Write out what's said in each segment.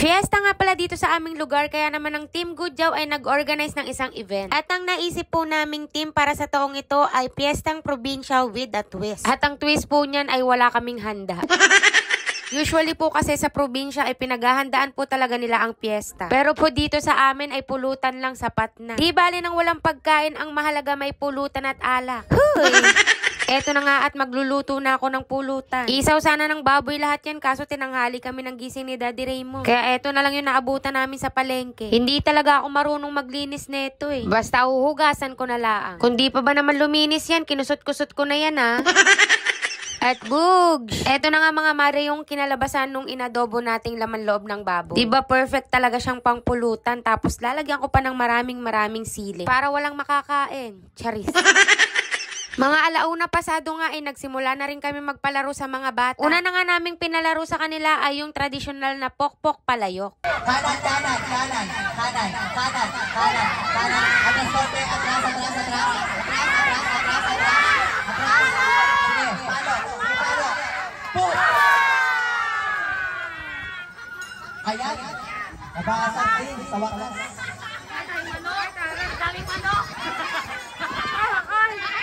Fiesta nga pala dito sa aming lugar, kaya naman ang Team Gudyaw ay nag-organize ng isang event. At ang naisip po naming team para sa taong ito ay Fiestang Probinsya with a twist. At ang twist po niyan ay wala kaming handa. Usually po kasi sa probinsya ay pinaghahandaan po talaga nila ang piyesta. Pero po dito sa amin ay pulutan lang, sapat na. Di bali nang walang pagkain, ang mahalaga may pulutan at alak. Huy! Eto na nga at magluluto na ako ng pulutan. Isaw sana ng baboy lahat yan, kaso tinanghali kami ng gising ni Daddy Raymond. Kaya eto na lang yung naabutan namin sa palengke. Hindi talaga ako marunong maglinis neto eh. Basta uhugasan ko na laang. Kung di pa ba naman luminis yan, kinusot-kusot ko na yan ha. At bugs! Eto na nga mga mare yung kinalabasan nung inadobo nating laman loob ng baboy. Diba perfect talaga siyang pangpulutan, tapos lalagyan ko pa ng maraming sili para walang makakain. Charis. Mga alauna pasado nga ay nagsimula na rin kami magpalaro sa mga bata. Una na nga naming pinalaro sa kanila ay yung traditional na pokpok palayok. Kanan. Atras konti, atras. Sige, palo. Push! Ayan. Nabasag din sa wakas.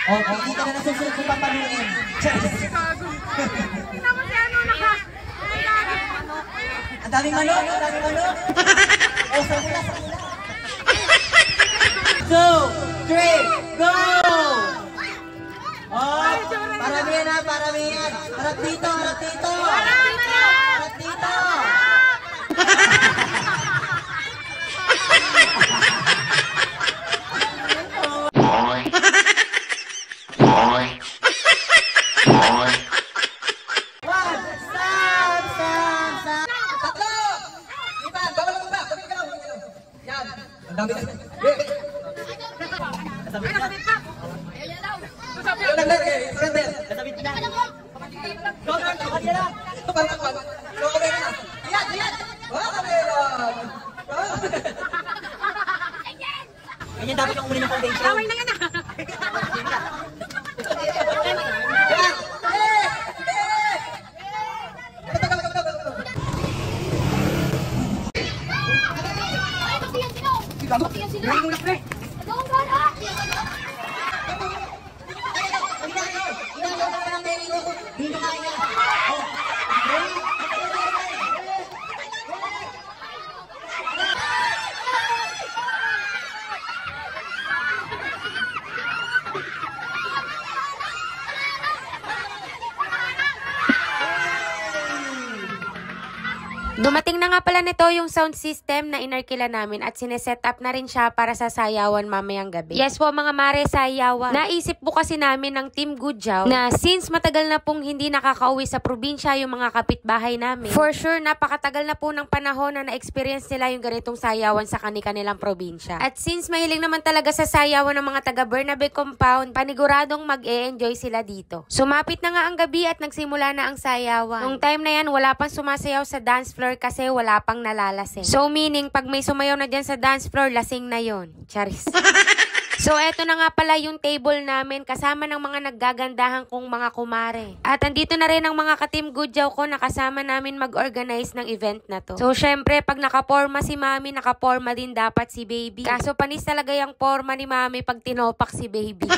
Okay, hindi ka na nasusunod kung papaluin. Ang daming manok. Oh, sa 2, 3, go! Oh, paramihan. Harap dito. Ganyan dapat yung umuli ng foundation. Laway na nga na. Dumating na nga pala nito yung sound system na inarkila namin at sineset up na rin siya para sa sayawan mamayang gabi. Yes po mga mare, sayawan. Naisip po kasi namin ng Team Gudyaw na since matagal na pong hindi nakakauwi sa probinsya yung mga kapitbahay namin, for sure napakatagal na po ng panahon na na-experience nila yung ganitong sayawan sa kanilang probinsya. At since mahiling naman talaga sa sayawan ng mga taga Bernabe Compound, paniguradong mag-e-enjoy sila dito. Sumapit na nga ang gabi at nagsimula na ang sayawan. Nung time na yan, wala pang sumasayaw sa dance floor kasi wala pang nalalasing. So meaning, pag may sumayaw na dyan sa dance floor, lasing na yon. Charis. So eto na nga pala yung table namin kasama ng mga naggagandahan kong mga kumare. At andito na rin ang mga ka-Team Gudyaw ko na kasama namin mag-organize ng event na to. So syempre, pag nakaporma si mami, nakaporma din dapat si baby. Kaso panis talaga yung porma ni mami pag tinopak si baby.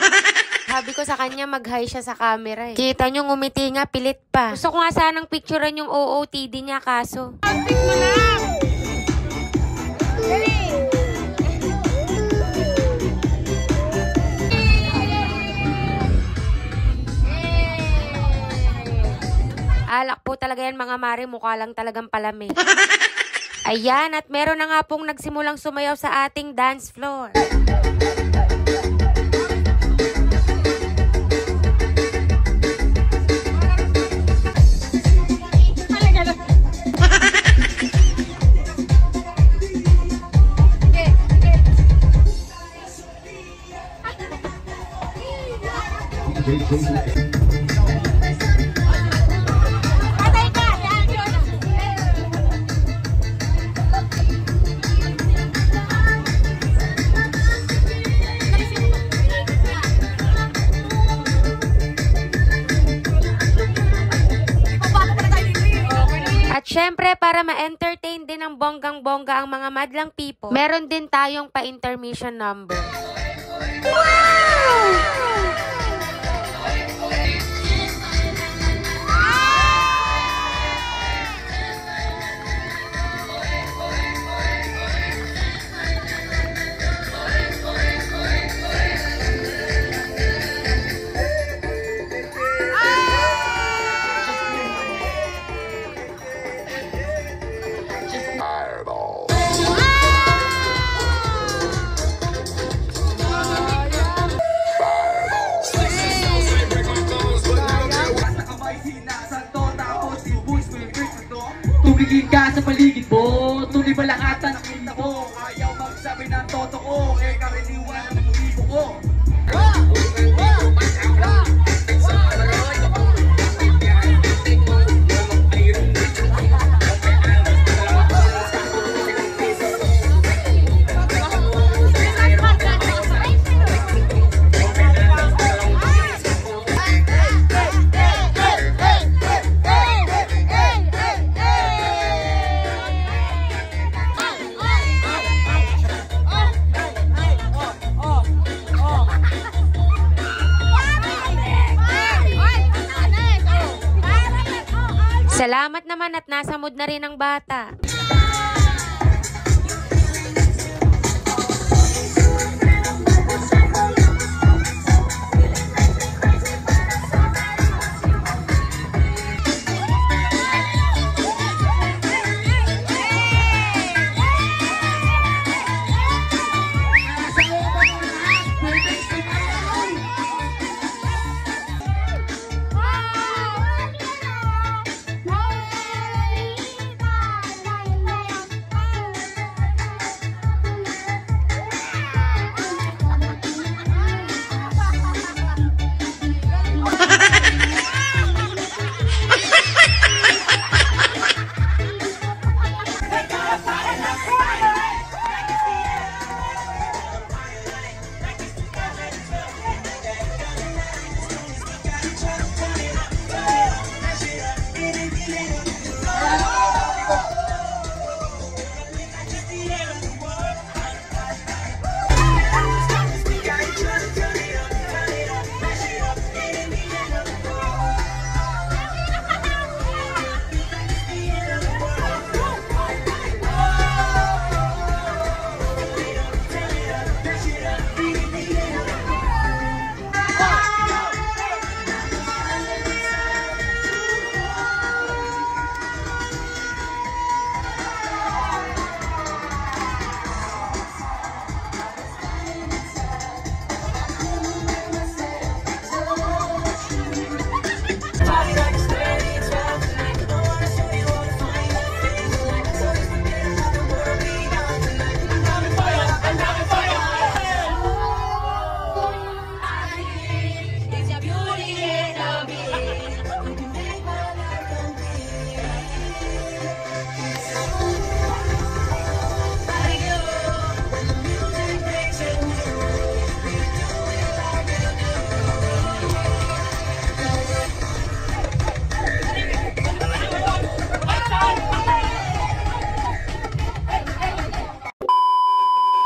Sabi ko sa kanya, mag-hi siya sa camera eh. Kita nyo, ngumiti nga, pilit pa. Gusto ko nga sanang picturean yung OOTD niya, kaso. Antik mo lang! Alak po talaga yan mga mare, mukha lang talagang palami. Ayan, at meron na nga pong nagsimulang sumayaw sa ating dance floor. Syempre, para ma-entertain din ng bonggang-bongga ang mga madlang people, meron din tayong pa-intermission number. Tumigil ka sa paligid mo, tunay ba lakatan ang kita mo? Ayaw magsabi ng totoo, karaniwan ang ibo ko. Salamat naman at nasa mood na rin ang bata.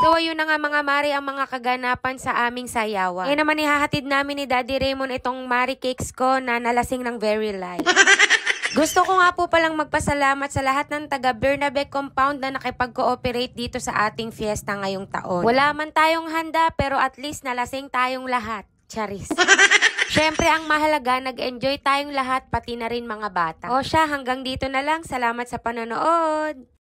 So, ayun na nga mga mare ang mga kaganapan sa aming sayawan. Ngayon naman ihahatid namin ni Daddy Raymond itong Mari Cakes ko na nalasing ng very light. Gusto ko nga po palang magpasalamat sa lahat ng taga Bernabe Compound na nakipag-cooperate dito sa ating fiesta ngayong taon. Wala man tayong handa pero at least nalasing tayong lahat. Charis. Syempre ang mahalaga, nag-enjoy tayong lahat pati na rin mga bata. O siya, hanggang dito na lang. Salamat sa panonood.